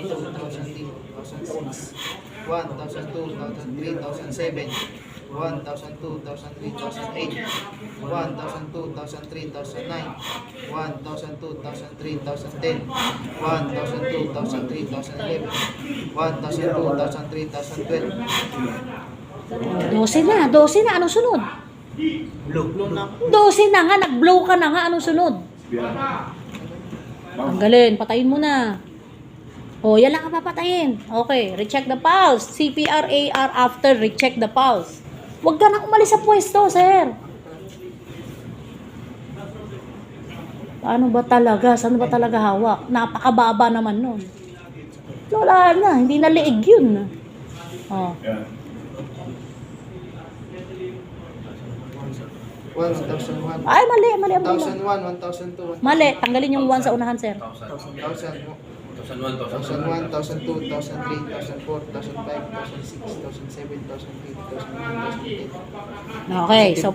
2003, 2006, 1,002, 2003, 2007, 1,002, 2003, 2008, 1,002, 2003, 2009, 1,002, 2003, 2010, 1,002, 2003, 2011, 1,002, 2003, 2012. 12 na, 12 na. Anong sunod? Blow na ako. 12 na nga, nag-blow ka na nga. Anong sunod? Tanggalin, patayin mo na. O, yan lang ang papatayin. Okay, recheck the pulse. CPR, AR after, recheck the pulse. Huwag ka na umalis sa pwesto, sir. Paano ba talaga? Saan ba talaga hawak? Napakababa naman nun. Wala na, hindi na liig yun. O. 1,001. Ay, mali ang bola. 1,001, 1,002, Mali, tanggalin yung 1 sa unahan, sir. 1,001, 1,002, 1,003, 1,004, 1,005, 1,006, 1,007, 1,008, 1,009, 1,010. Okay, so